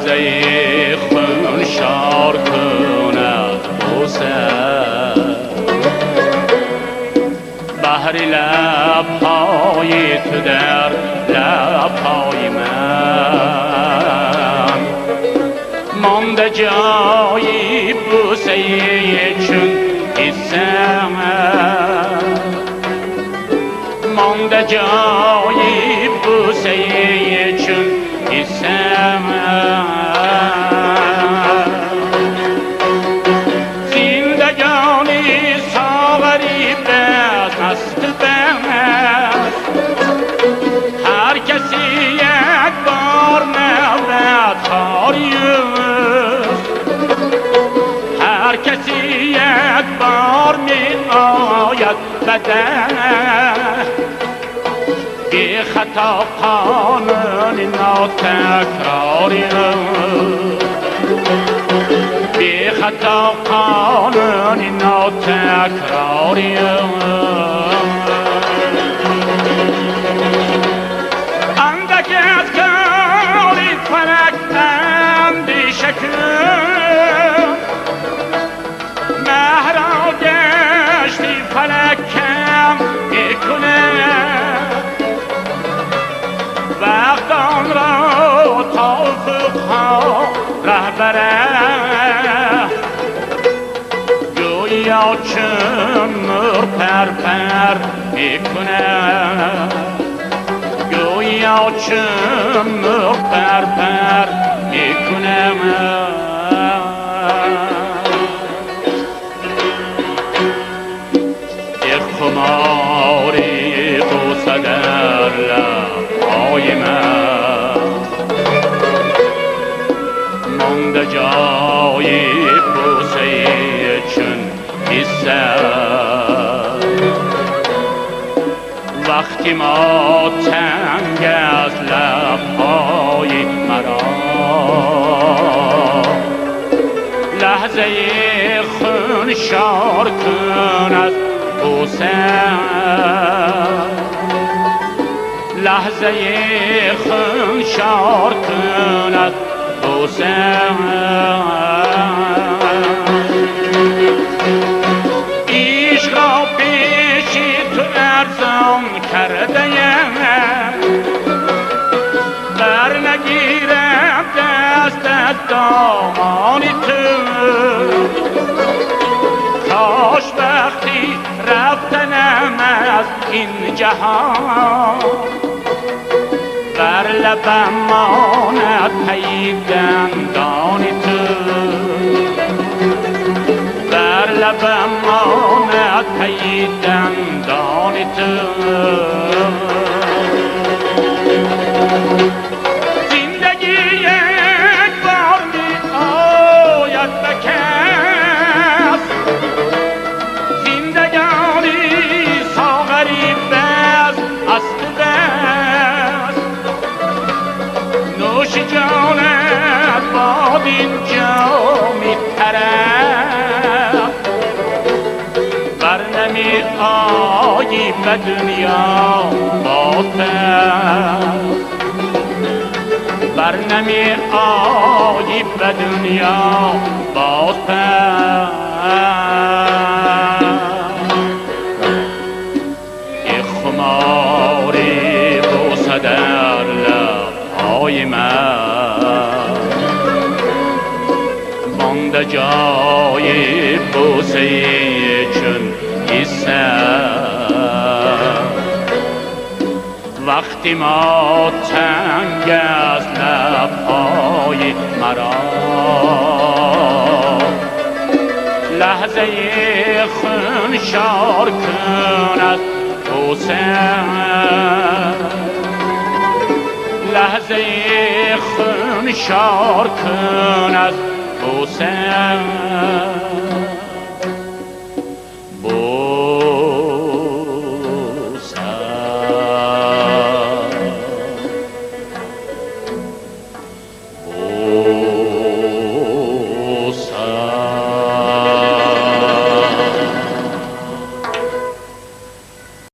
لحظه خون شار کند بوسه بحر لبهای تو در لبهای من مانده جایی بوسه چون حسم مانده جایی بوسه چون حسم زندگانی ساغری به دست بست هر کسی یک بار نود خاریست هر کسی یک بار می آید بده بی خطا قانون ناتکراری بی خطا قانون ناتکراری اندک از کاری فلک اندیشه کن مهرا گشتی فلک کم میکنه وقت آن را تا افقها رهبره گویا چون نور پرپر میکنه گویا چون نور پرپر میکنه یک خماری بوسه در لبهای من مانده جای بوسه چون حسه وقتی ما تنگ از لبهای مرا لحظه خون شار کند بوسه لحظه خون شار کند بوسه عشق را پیشی تو ارزان کرده بر نگیرم دست از دامانی تو کاش وقتی رفتنم از این جهان بر لبم ماند پی دندانی تو بر لبم ماند پی دندانی تو زندگی یک بار می آید به کس زندگانی ساغری بس است بس نوش جانت باد اینجا می طرف بر نمی آیی به دنیا باز بر نمی آیی به دنیا باز یک خماری بوسه در لبهای من مانده جای بوسه چون حسه وقتی ما تنگ از لبهای مرا لحظه خون شار کند بوسه لحظه خون شار کند بوسه